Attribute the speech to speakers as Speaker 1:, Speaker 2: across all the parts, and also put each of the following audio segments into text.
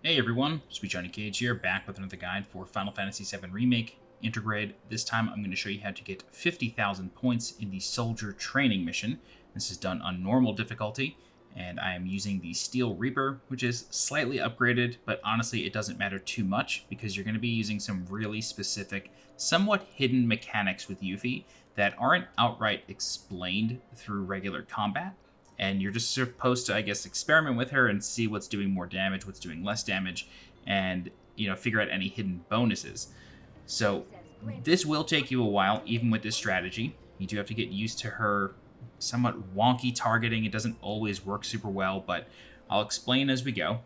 Speaker 1: Hey everyone, Sweet Johnny Cage here, back with another guide for Final Fantasy VII Remake INTERgrade. This time I'm going to show you how to get 50,000 points in the Soldier Training Mission. This is done on normal difficulty, and I am using the Steel Reaper, which is slightly upgraded, but honestly it doesn't matter too much because you're going to be using some really specific, somewhat hidden mechanics with Yuffie that aren't outright explained through regular combat. And you're just supposed to, I guess, experiment with her and see what's doing more damage, what's doing less damage, and, figure out any hidden bonuses. So this will take you a while, even with this strategy. You do have to get used to her somewhat wonky targeting. It doesn't always work super well, but I'll explain as we go.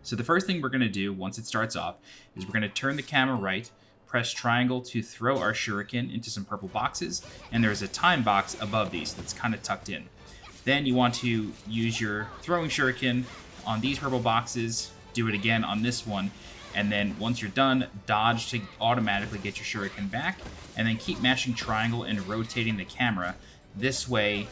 Speaker 1: So the first thing we're going to do once it starts off is we're going to turn the camera right, press triangle to throw our shuriken into some purple boxes, and there's a time box above these that's kind of tucked in. Then you want to use your throwing shuriken on these purple boxes, do it again on this one, and then once you're done, dodge to automatically get your shuriken back, and then keep mashing triangle and rotating the camera. This way,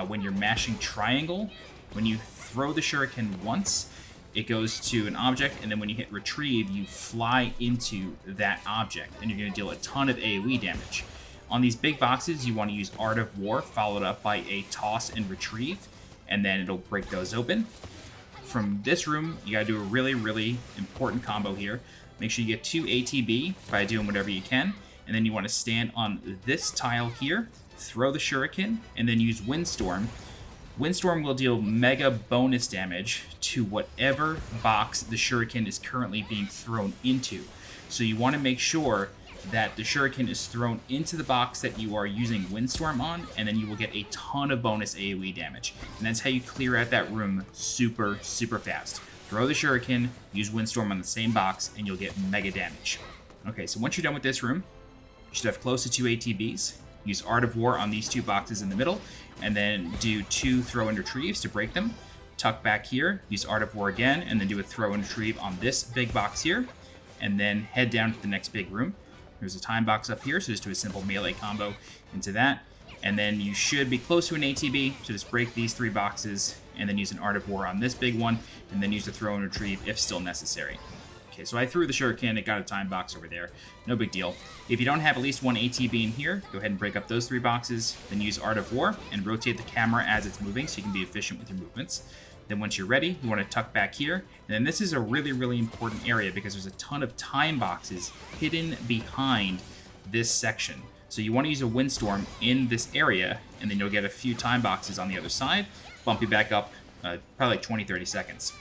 Speaker 1: when you're mashing triangle, when you throw the shuriken once, it goes to an object, and then when you hit retrieve, you fly into that object, and you're going to deal a ton of AoE damage. On these big boxes, you want to use Art of War, followed up by a toss and retrieve, and then it'll break those open. From this room, you gotta do a really, really important combo here. Make sure you get 2 ATB by doing whatever you can, and then you want to stand on this tile here, throw the shuriken, and then use Windstorm. Windstorm will deal mega bonus damage to whatever box the shuriken is currently being thrown into. So you want to make sure that the shuriken is thrown into the box that you are using Windstorm on, and then you will get a ton of bonus AoE damage. And that's how you clear out that room super, super fast. Throw the shuriken, use Windstorm on the same box, and you'll get mega damage. Okay, so once you're done with this room, you should have close to 2 ATBs. Use Art of War on these 2 boxes in the middle, and then do 2 throw and retrieves to break them. Tuck back here, use Art of War again, and then do a throw and retrieve on this big box here, and then head down to the next big room. There's a time box up here, so just do a simple melee combo into that. And then you should be close to an ATB, so just break these 3 boxes, and then use an Art of War on this big one, and then use the throw and retrieve if still necessary. Okay, so I threw the shuriken, it got a time box over there. No big deal. If you don't have at least 1 ATB in here, go ahead and break up those 3 boxes, then use Art of War, and rotate the camera as it's moving so you can be efficient with your movements. Then once you're ready, you want to tuck back here. And then this is a really, really important area because there's a ton of time boxes hidden behind this section. So you want to use a Windstorm in this area, and then you'll get a few time boxes on the other side, bump you back up probably like 20-30 seconds.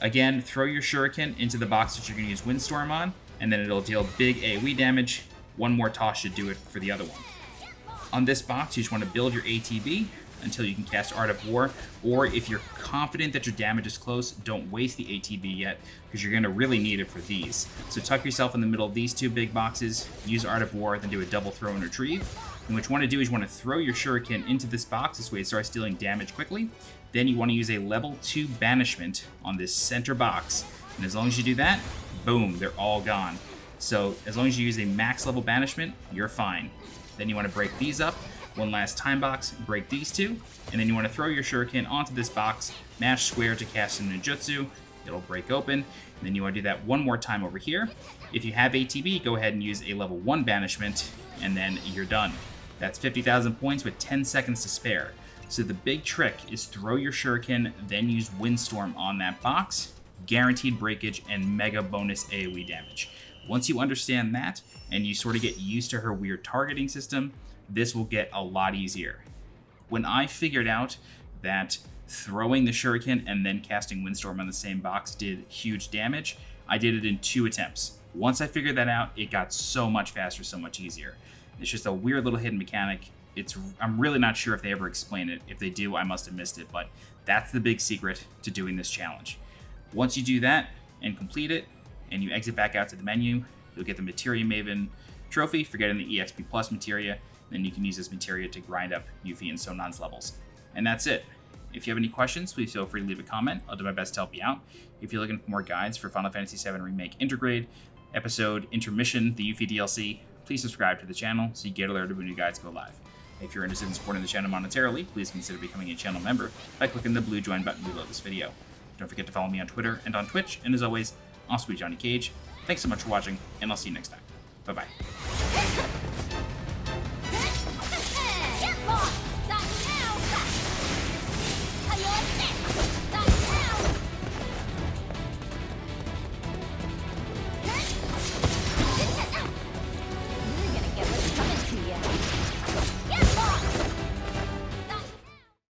Speaker 1: Again, throw your shuriken into the box that you're going to use Windstorm on, and then it'll deal big AoE damage. One more toss should do it for the other one. On this box, you just want to build your ATB until you can cast Art of War, or if you're confident that your damage is close, don't waste the ATB yet, because you're going to really need it for these. So tuck yourself in the middle of these 2 big boxes, use Art of War, then do a double throw and retrieve. And what you want to do is you want to throw your shuriken into this box, this way it starts dealing damage quickly. Then you want to use a level 2 banishment on this center box, and as long as you do that, boom, they're all gone. So as long as you use a max level banishment, you're fine. Then you want to break these up. 1 last time box, break these 2, and then you want to throw your shuriken onto this box, mash square to cast a ninjutsu, it'll break open, and then you want to do that 1 more time over here. If you have ATB, go ahead and use a level 1 banishment, and then you're done. That's 50,000 points with 10 seconds to spare. So the big trick is throw your shuriken, then use Windstorm on that box, guaranteed breakage and mega bonus AoE damage. Once you understand that, and you sort of get used to her weird targeting system, this will get a lot easier. When I figured out that throwing the shuriken and then casting Windstorm on the same box did huge damage, I did it in 2 attempts. Once I figured that out, it got so much faster, so much easier. It's just a weird little hidden mechanic. I'm really not sure if they ever explain it. If they do, I must have missed it, but that's the big secret to doing this challenge. Once you do that and complete it, and you exit back out to the menu, you'll get the Materia Maven trophy for getting the EXP Plus Materia. Then you can use this Materia to grind up Yuffie and Sonan's levels. And that's it. If you have any questions, please feel free to leave a comment. I'll do my best to help you out. If you're looking for more guides for Final Fantasy VII Remake INTERgrade, episode Intermission, the Yuffie DLC, please subscribe to the channel so you get alerted when new guides go live. If you're interested in supporting the channel monetarily, please consider becoming a channel member by clicking the blue join button below this video. Don't forget to follow me on Twitter and on Twitch, and as always, I'll be Johnny Cage. Thanks so much for watching, and I'll see you next time. Bye-bye.